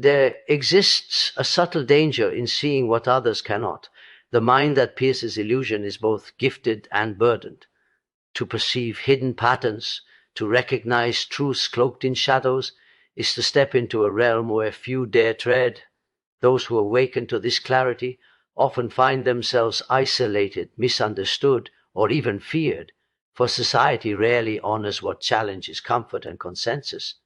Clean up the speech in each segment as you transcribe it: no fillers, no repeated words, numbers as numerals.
There exists a subtle danger in seeing what others cannot. The mind that pierces illusion is both gifted and burdened. To perceive hidden patterns, to recognize truths cloaked in shadows, is to step into a realm where few dare tread. Those who awaken to this clarity often find themselves isolated, misunderstood, or even feared, for society rarely honors what challenges comfort and consensus.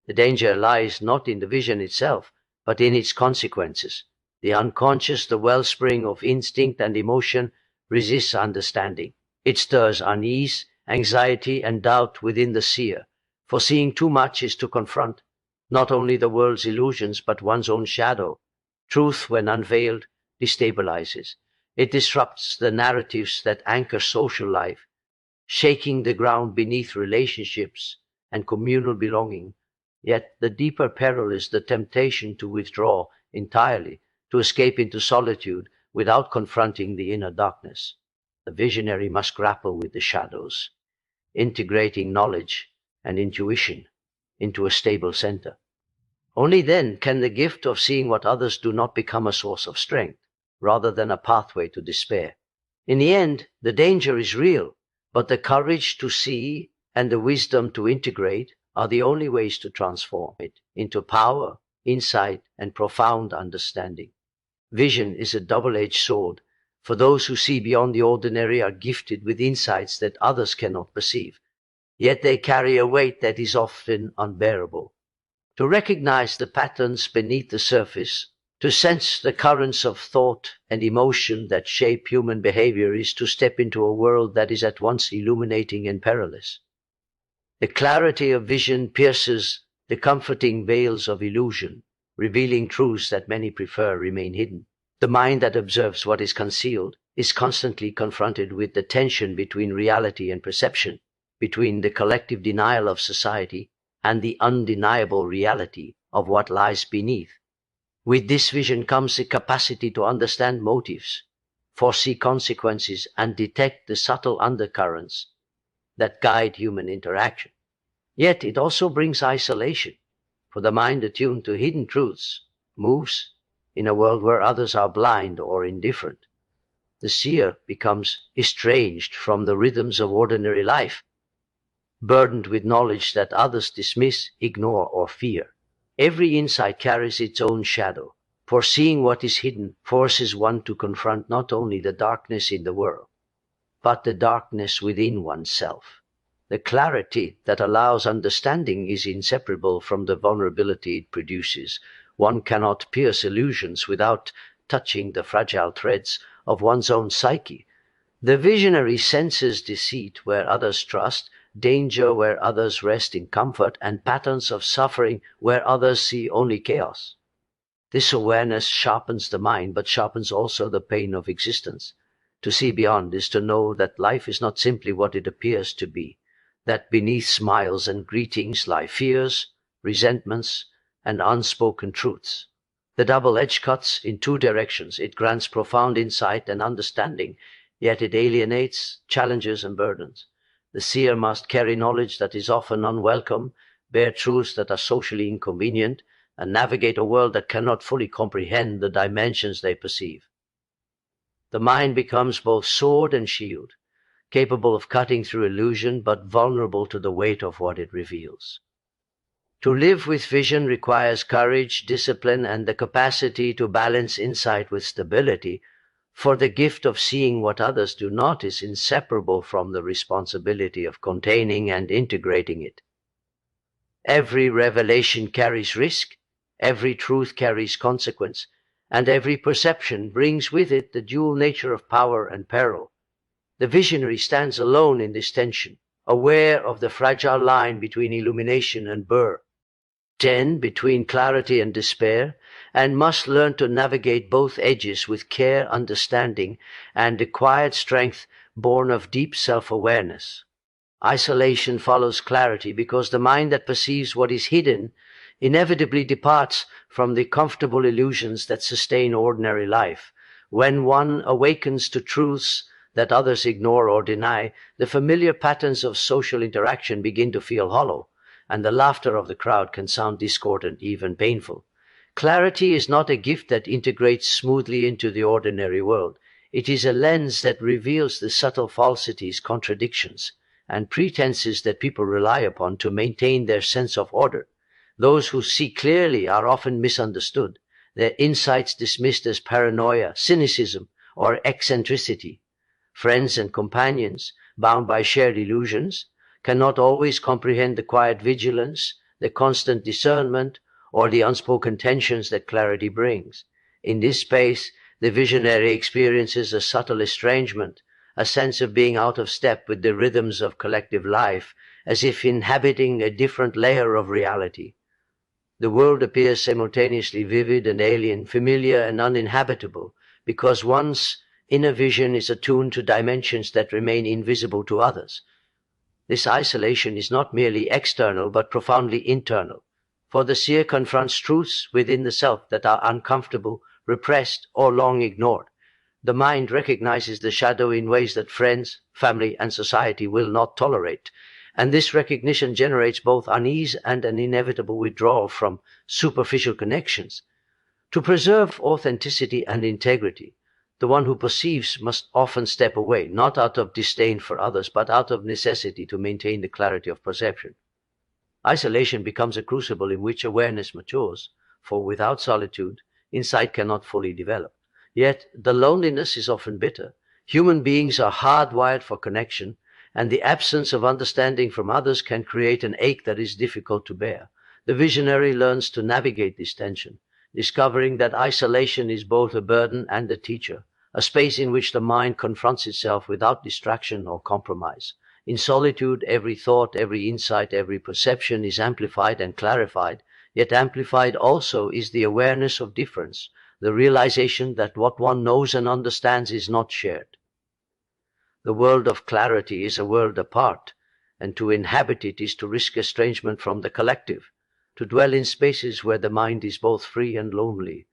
The danger lies not in the vision itself, but in its consequences. The unconscious, the wellspring of instinct and emotion, resists understanding. It stirs unease, anxiety, and doubt within the seer, for seeing too much is to confront not only the world's illusions, but one's own shadow. Truth, when unveiled, destabilizes. It disrupts the narratives that anchor social life, shaking the ground beneath relationships and communal belonging. Yet the deeper peril is the temptation to withdraw entirely, to escape into solitude without confronting the inner darkness. The visionary must grapple with the shadows, integrating knowledge and intuition into a stable center. Only then can the gift of seeing what others do not become a source of strength, rather than a pathway to despair. In the end, the danger is real, but the courage to see and the wisdom to integrate are the only ways to transform it into power, insight, and profound understanding. Vision is a double-edged sword, for those who see beyond the ordinary are gifted with insights that others cannot perceive, yet they carry a weight that is often unbearable. To recognize the patterns beneath the surface, to sense the currents of thought and emotion that shape human behavior is to step into a world that is at once illuminating and perilous. The clarity of vision pierces the comforting veils of illusion, revealing truths that many prefer remain hidden. The mind that observes what is concealed is constantly confronted with the tension between reality and perception, between the collective denial of society and the undeniable reality of what lies beneath. With this vision comes the capacity to understand motives, foresee consequences, and detect the subtle undercurrents that guide human interaction. Yet it also brings isolation, for the mind attuned to hidden truths moves in a world where others are blind or indifferent. The seer becomes estranged from the rhythms of ordinary life, burdened with knowledge that others dismiss, ignore, or fear. Every insight carries its own shadow, for seeing what is hidden forces one to confront not only the darkness in the world, but the darkness within oneself. The clarity that allows understanding is inseparable from the vulnerability it produces. One cannot pierce illusions without touching the fragile threads of one's own psyche. The visionary senses deceit where others trust, danger where others rest in comfort, and patterns of suffering where others see only chaos. This awareness sharpens the mind, but sharpens also the pain of existence. To see beyond is to know that life is not simply what it appears to be, that beneath smiles and greetings lie fears, resentments, and unspoken truths. The double edge cuts in two directions. It grants profound insight and understanding, yet it alienates, challenges, and burdens. The seer must carry knowledge that is often unwelcome, bear truths that are socially inconvenient, and navigate a world that cannot fully comprehend the dimensions they perceive. The mind becomes both sword and shield, capable of cutting through illusion, but vulnerable to the weight of what it reveals. To live with vision requires courage, discipline, and the capacity to balance insight with stability, for the gift of seeing what others do not is inseparable from the responsibility of containing and integrating it. Every revelation carries risk, every truth carries consequence, and every perception brings with it the dual nature of power and peril. The visionary stands alone in this tension, aware of the fragile line between illumination and blur, between clarity and despair, and must learn to navigate both edges with care, understanding, and a quiet strength born of deep self-awareness. Isolation follows clarity because the mind that perceives what is hidden inevitably departs from the comfortable illusions that sustain ordinary life. When one awakens to truths that others ignore or deny, the familiar patterns of social interaction begin to feel hollow, and the laughter of the crowd can sound discordant, even painful. Clarity is not a gift that integrates smoothly into the ordinary world. It is a lens that reveals the subtle falsities, contradictions, and pretenses that people rely upon to maintain their sense of order. Those who see clearly are often misunderstood, their insights dismissed as paranoia, cynicism, or eccentricity. Friends and companions, bound by shared illusions, cannot always comprehend the quiet vigilance, the constant discernment, or the unspoken tensions that clarity brings. In this space, the visionary experiences a subtle estrangement, a sense of being out of step with the rhythms of collective life, as if inhabiting a different layer of reality. The world appears simultaneously vivid and alien, familiar and uninhabitable, because one's inner vision is attuned to dimensions that remain invisible to others. This isolation is not merely external but profoundly internal, for the seer confronts truths within the self that are uncomfortable, repressed, or long ignored. The mind recognizes the shadow in ways that friends, family, and society will not tolerate, and this recognition generates both unease and an inevitable withdrawal from superficial connections. To preserve authenticity and integrity, the one who perceives must often step away, not out of disdain for others, but out of necessity to maintain the clarity of perception. Isolation becomes a crucible in which awareness matures, for without solitude, insight cannot fully develop. Yet the loneliness is often bitter. Human beings are hardwired for connection, and the absence of understanding from others can create an ache that is difficult to bear. The visionary learns to navigate this tension, discovering that isolation is both a burden and a teacher, a space in which the mind confronts itself without distraction or compromise. In solitude, every thought, every insight, every perception is amplified and clarified, yet amplified also is the awareness of difference, the realization that what one knows and understands is not shared. The world of clarity is a world apart, and to inhabit it is to risk estrangement from the collective, to dwell in spaces where the mind is both free and lonely.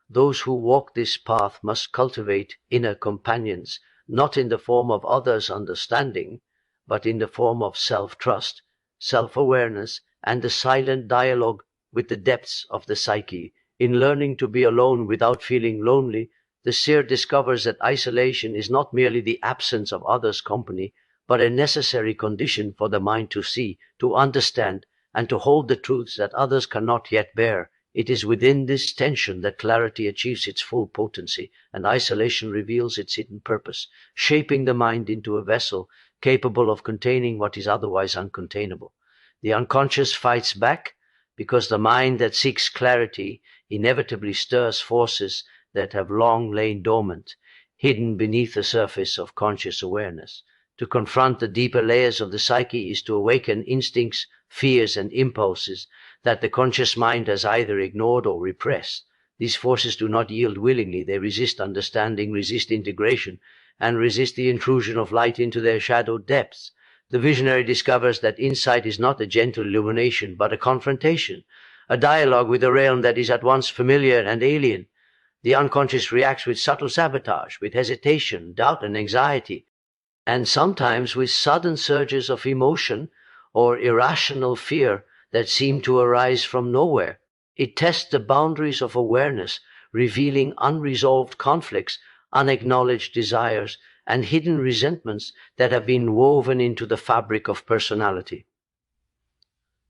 Those who walk this path must cultivate inner companions, not in the form of others' understanding, but in the form of self-trust, self-awareness, and a silent dialogue with the depths of the psyche. In learning to be alone without feeling lonely, the seer discovers that isolation is not merely the absence of others' company, but a necessary condition for the mind to see, to understand, and to hold the truths that others cannot yet bear. It is within this tension that clarity achieves its full potency, and isolation reveals its hidden purpose, shaping the mind into a vessel capable of containing what is otherwise uncontainable. The unconscious fights back, because the mind that seeks clarity inevitably stirs forces that have long lain dormant, hidden beneath the surface of conscious awareness. To confront the deeper layers of the psyche is to awaken instincts, fears, and impulses that the conscious mind has either ignored or repressed. These forces do not yield willingly. They resist understanding, resist integration, and resist the intrusion of light into their shadowed depths. The visionary discovers that insight is not a gentle illumination, but a confrontation, a dialogue with a realm that is at once familiar and alien. The unconscious reacts with subtle sabotage, with hesitation, doubt, and anxiety, and sometimes with sudden surges of emotion or irrational fear that seem to arise from nowhere. It tests the boundaries of awareness, revealing unresolved conflicts, unacknowledged desires, and hidden resentments that have been woven into the fabric of personality.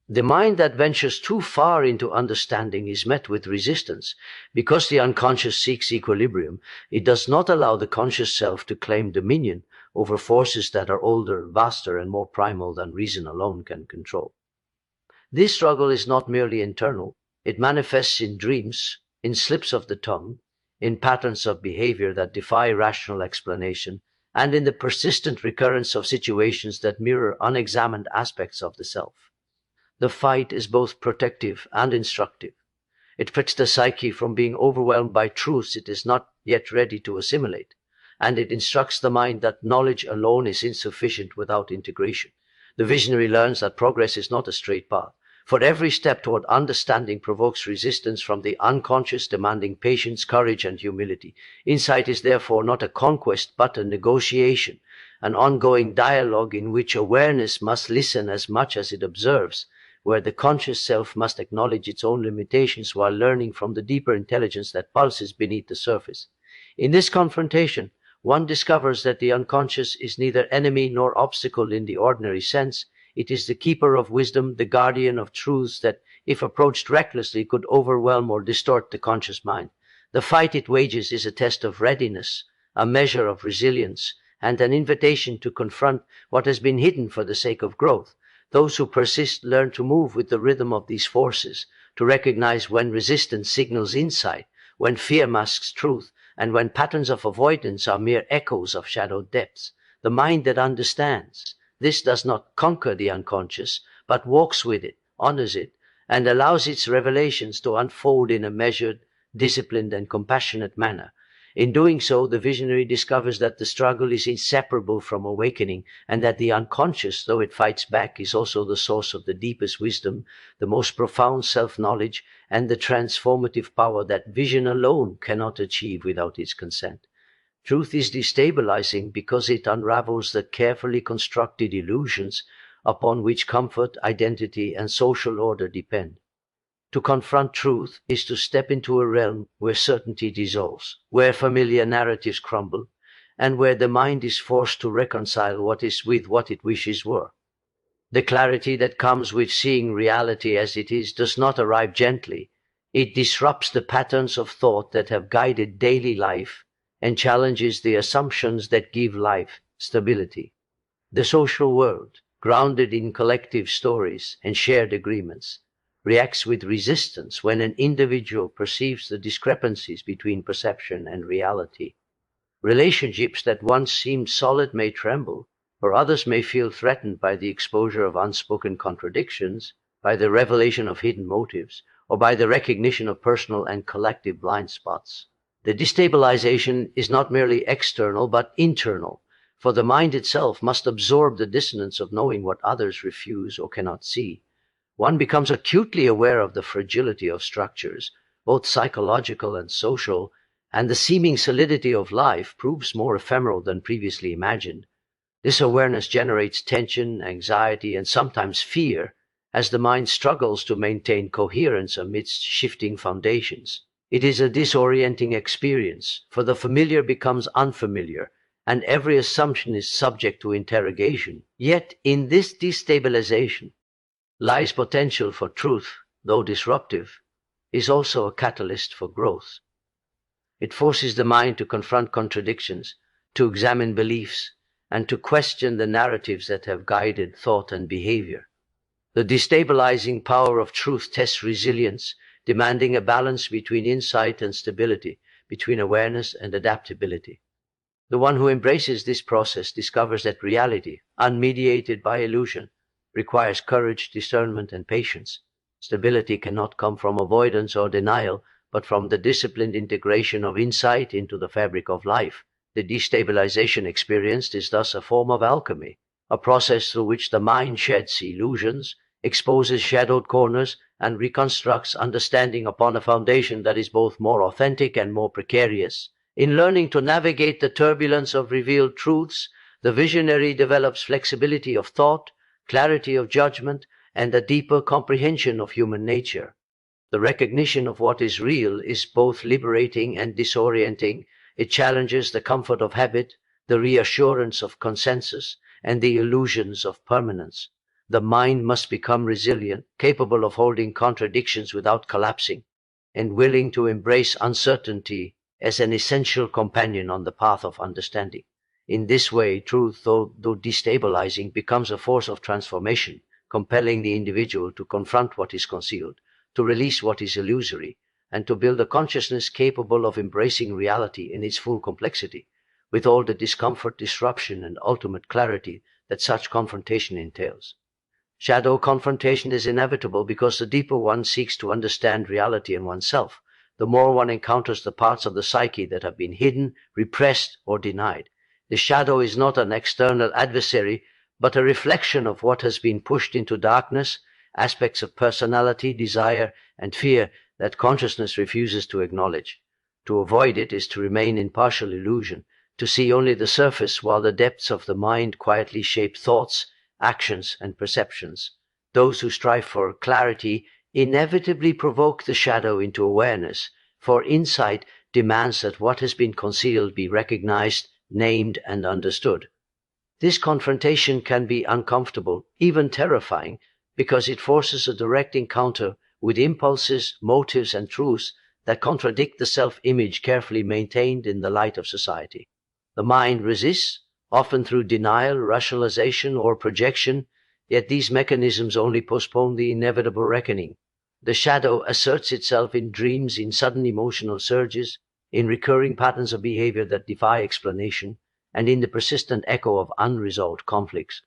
The mind that ventures too far into understanding is met with resistance. Because the unconscious seeks equilibrium, it does not allow the conscious self to claim dominion over forces that are older, vaster, and more primal than reason alone can control. This struggle is not merely internal. It manifests in dreams, in slips of the tongue, in patterns of behavior that defy rational explanation, and in the persistent recurrence of situations that mirror unexamined aspects of the self. The fight is both protective and instructive. It protects the psyche from being overwhelmed by truths it is not yet ready to assimilate, and it instructs the mind that knowledge alone is insufficient without integration. The visionary learns that progress is not a straight path, for every step toward understanding provokes resistance from the unconscious, demanding patience, courage, and humility. Insight is therefore not a conquest but a negotiation, an ongoing dialogue in which awareness must listen as much as it observes, where the conscious self must acknowledge its own limitations while learning from the deeper intelligence that pulses beneath the surface. In this confrontation, one discovers that the unconscious is neither enemy nor obstacle in the ordinary sense. It is the keeper of wisdom, the guardian of truths that, if approached recklessly, could overwhelm or distort the conscious mind. The fight it wages is a test of readiness, a measure of resilience, and an invitation to confront what has been hidden for the sake of growth. Those who persist learn to move with the rhythm of these forces, to recognize when resistance signals insight, when fear masks truth, and when patterns of avoidance are mere echoes of shadowed depths. The mind that understands this does not conquer the unconscious, but walks with it, honors it, and allows its revelations to unfold in a measured, disciplined, and compassionate manner. In doing so, the visionary discovers that the struggle is inseparable from awakening, and that the unconscious, though it fights back, is also the source of the deepest wisdom, the most profound self-knowledge, and the transformative power that vision alone cannot achieve without its consent. Truth is destabilizing because it unravels the carefully constructed illusions upon which comfort, identity, and social order depend. To confront truth is to step into a realm where certainty dissolves, where familiar narratives crumble, and where the mind is forced to reconcile what is with what it wishes were. The clarity that comes with seeing reality as it is does not arrive gently. It disrupts the patterns of thought that have guided daily life and challenges the assumptions that give life stability. The social world, grounded in collective stories and shared agreements, reacts with resistance when an individual perceives the discrepancies between perception and reality. Relationships that once seemed solid may tremble, or others may feel threatened by the exposure of unspoken contradictions, by the revelation of hidden motives, or by the recognition of personal and collective blind spots. The destabilization is not merely external but internal, for the mind itself must absorb the dissonance of knowing what others refuse or cannot see. One becomes acutely aware of the fragility of structures, both psychological and social, and the seeming solidity of life proves more ephemeral than previously imagined. This awareness generates tension, anxiety, and sometimes fear as the mind struggles to maintain coherence amidst shifting foundations. It is a disorienting experience, for the familiar becomes unfamiliar, and every assumption is subject to interrogation. Yet in this destabilization lies potential for truth, though disruptive, is also a catalyst for growth. It forces the mind to confront contradictions, to examine beliefs, and to question the narratives that have guided thought and behavior. The destabilizing power of truth tests resilience, demanding a balance between insight and stability, between awareness and adaptability. The one who embraces this process discovers that reality, unmediated by illusion, requires courage, discernment, and patience. Stability cannot come from avoidance or denial, but from the disciplined integration of insight into the fabric of life. The destabilization experienced is thus a form of alchemy, a process through which the mind sheds illusions, exposes shadowed corners, and reconstructs understanding upon a foundation that is both more authentic and more precarious. In learning to navigate the turbulence of revealed truths, the visionary develops flexibility of thought, clarity of judgment, and a deeper comprehension of human nature. The recognition of what is real is both liberating and disorienting. It challenges the comfort of habit, the reassurance of consensus, and the illusions of permanence. The mind must become resilient, capable of holding contradictions without collapsing, and willing to embrace uncertainty as an essential companion on the path of understanding. In this way, truth, though destabilizing, becomes a force of transformation, compelling the individual to confront what is concealed, to release what is illusory, and to build a consciousness capable of embracing reality in its full complexity, with all the discomfort, disruption, and ultimate clarity that such confrontation entails. Shadow confrontation is inevitable because the deeper one seeks to understand reality in oneself, the more one encounters the parts of the psyche that have been hidden, repressed, or denied. The shadow is not an external adversary, but a reflection of what has been pushed into darkness, aspects of personality, desire, and fear that consciousness refuses to acknowledge. To avoid it is to remain in partial illusion, to see only the surface while the depths of the mind quietly shape thoughts, actions, and perceptions. Those who strive for clarity inevitably provoke the shadow into awareness, for insight demands that what has been concealed be recognized, named, and understood. This confrontation can be uncomfortable, even terrifying, because it forces a direct encounter with impulses, motives, and truths that contradict the self-image carefully maintained in the light of society. The mind resists, often through denial, rationalization, or projection, yet these mechanisms only postpone the inevitable reckoning. The shadow asserts itself in dreams, in sudden emotional surges, in recurring patterns of behavior that defy explanation, and in the persistent echo of unresolved conflicts.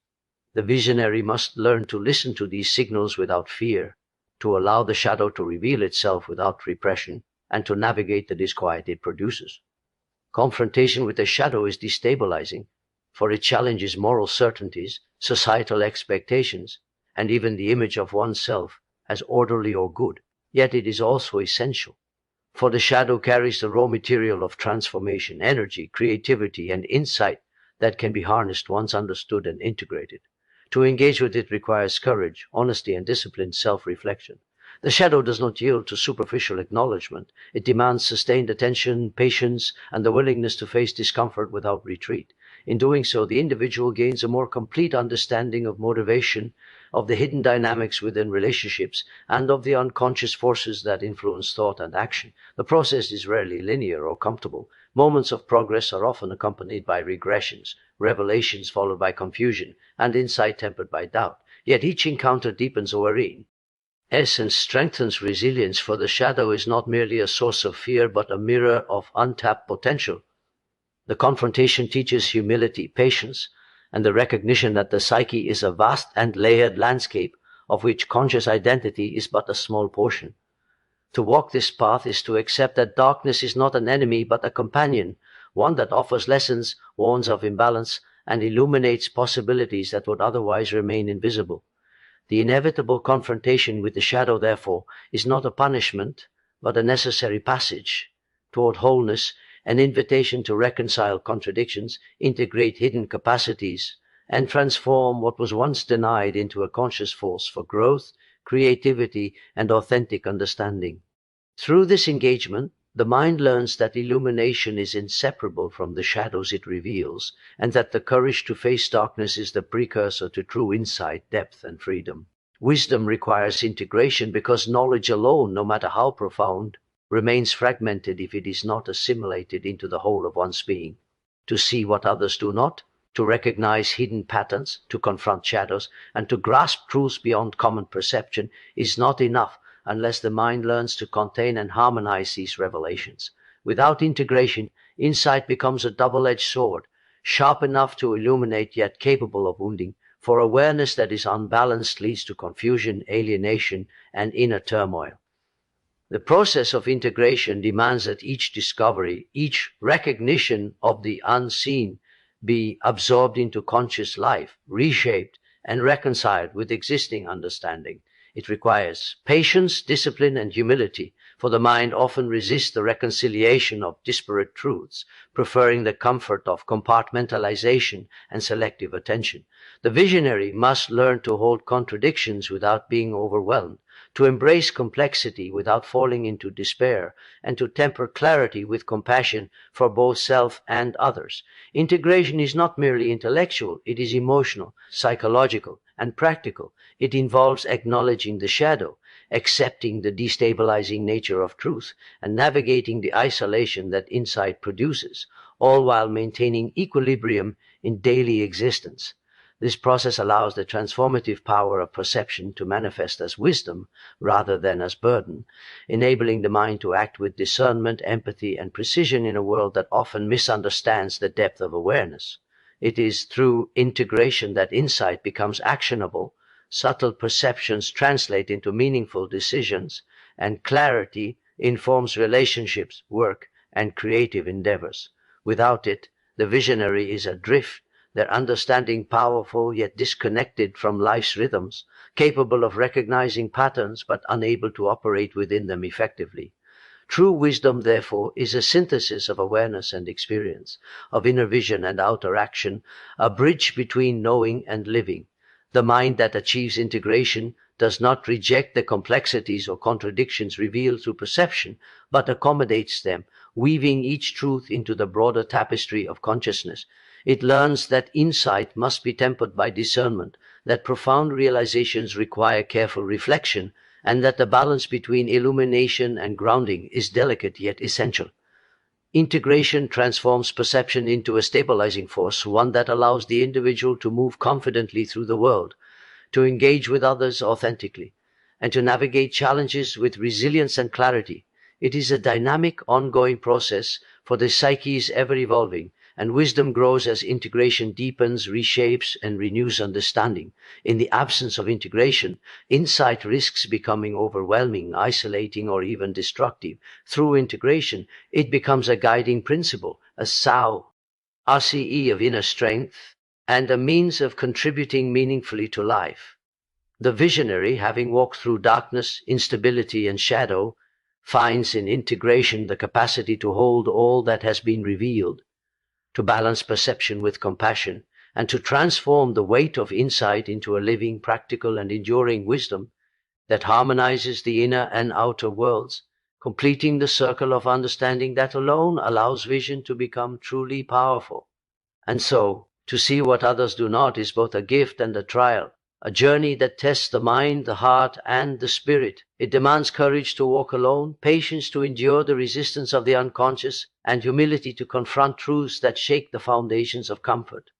The visionary must learn to listen to these signals without fear, to allow the shadow to reveal itself without repression, and to navigate the disquiet it produces. Confrontation with the shadow is destabilizing, for it challenges moral certainties, societal expectations, and even the image of oneself as orderly or good. Yet it is also essential, for the shadow carries the raw material of transformation, energy, creativity, and insight that can be harnessed once understood and integrated. To engage with it requires courage, honesty, and disciplined self-reflection. The shadow does not yield to superficial acknowledgement. It demands sustained attention, patience, and the willingness to face discomfort without retreat. In doing so, the individual gains a more complete understanding of motivation, of the hidden dynamics within relationships, and of the unconscious forces that influence thought and action. The process is rarely linear or comfortable. Moments of progress are often accompanied by regressions, revelations followed by confusion, and insight tempered by doubt. Yet each encounter deepens awareness and strengthens resilience, for the shadow is not merely a source of fear, but a mirror of untapped potential. The confrontation teaches humility, patience, and the recognition that the psyche is a vast and layered landscape of which conscious identity is but a small portion. To walk this path is to accept that darkness is not an enemy but a companion, one that offers lessons, warns of imbalance, and illuminates possibilities that would otherwise remain invisible. The inevitable confrontation with the shadow, therefore, is not a punishment, but a necessary passage toward wholeness, an invitation to reconcile contradictions, integrate hidden capacities, and transform what was once denied into a conscious force for growth, creativity, and authentic understanding. Through this engagement, the mind learns that illumination is inseparable from the shadows it reveals, and that the courage to face darkness is the precursor to true insight, depth, and freedom. Wisdom requires integration because knowledge alone, no matter how profound, remains fragmented if it is not assimilated into the whole of one's being. To see what others do not, to recognize hidden patterns, to confront shadows, and to grasp truths beyond common perception is not enough unless the mind learns to contain and harmonize these revelations. Without integration, insight becomes a double-edged sword, sharp enough to illuminate yet capable of wounding, for awareness that is unbalanced leads to confusion, alienation, and inner turmoil. The process of integration demands that each discovery, each recognition of the unseen be absorbed into conscious life, reshaped, and reconciled with existing understanding. It requires patience, discipline, and humility, for the mind often resists the reconciliation of disparate truths, preferring the comfort of compartmentalization and selective attention. The visionary must learn to hold contradictions without being overwhelmed, to embrace complexity without falling into despair, and to temper clarity with compassion for both self and others. Integration is not merely intellectual, it is emotional, psychological, and practical. It involves acknowledging the shadow, accepting the destabilizing nature of truth, and navigating the isolation that insight produces, all while maintaining equilibrium in daily existence. This process allows the transformative power of perception to manifest as wisdom rather than as burden, enabling the mind to act with discernment, empathy, and precision in a world that often misunderstands the depth of awareness. It is through integration that insight becomes actionable, subtle perceptions translate into meaningful decisions, and clarity informs relationships, work, and creative endeavors. Without it, the visionary is adrift, their understanding powerful yet disconnected from life's rhythms, capable of recognizing patterns but unable to operate within them effectively. True wisdom, therefore, is a synthesis of awareness and experience, of inner vision and outer action, a bridge between knowing and living. The mind that achieves integration does not reject the complexities or contradictions revealed through perception, but accommodates them, weaving each truth into the broader tapestry of consciousness. It learns that insight must be tempered by discernment, that profound realizations require careful reflection, and that the balance between illumination and grounding is delicate yet essential. Integration transforms perception into a stabilizing force, one that allows the individual to move confidently through the world, to engage with others authentically, and to navigate challenges with resilience and clarity. It is a dynamic, ongoing process, for the psyche is ever evolving, and wisdom grows as integration deepens, reshapes, and renews understanding. In the absence of integration, insight risks becoming overwhelming, isolating, or even destructive. Through integration, it becomes a guiding principle, a sow, RCE of inner strength, and a means of contributing meaningfully to life. The visionary, having walked through darkness, instability, and shadow, finds in integration the capacity to hold all that has been revealed, to balance perception with compassion, and to transform the weight of insight into a living, practical, and enduring wisdom that harmonizes the inner and outer worlds, completing the circle of understanding that alone allows vision to become truly powerful. And so, to see what others do not is both a gift and a trial, a journey that tests the mind, the heart, and the spirit. It demands courage to walk alone, patience to endure the resistance of the unconscious, and humility to confront truths that shake the foundations of comfort.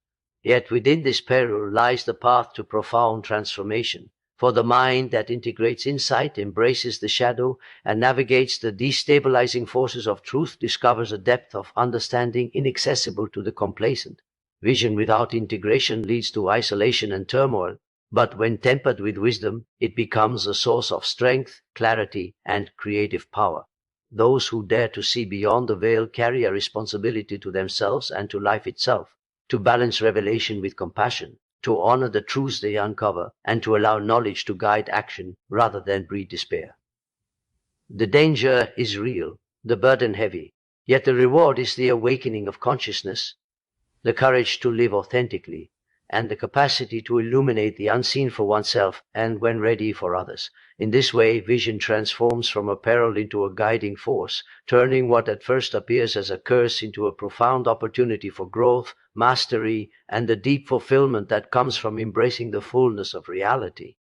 Yet within this peril lies the path to profound transformation. For the mind that integrates insight, embraces the shadow, and navigates the destabilizing forces of truth discovers a depth of understanding inaccessible to the complacent. Vision without integration leads to isolation and turmoil, but when tempered with wisdom, it becomes a source of strength, clarity, and creative power. Those who dare to see beyond the veil carry a responsibility to themselves and to life itself, to balance revelation with compassion, to honor the truths they uncover, and to allow knowledge to guide action rather than breed despair. The danger is real, the burden heavy, yet the reward is the awakening of consciousness, the courage to live authentically, and the capacity to illuminate the unseen for oneself and, when ready, for others. In this way, vision transforms from a peril into a guiding force, turning what at first appears as a curse into a profound opportunity for growth, mastery, and the deep fulfillment that comes from embracing the fullness of reality.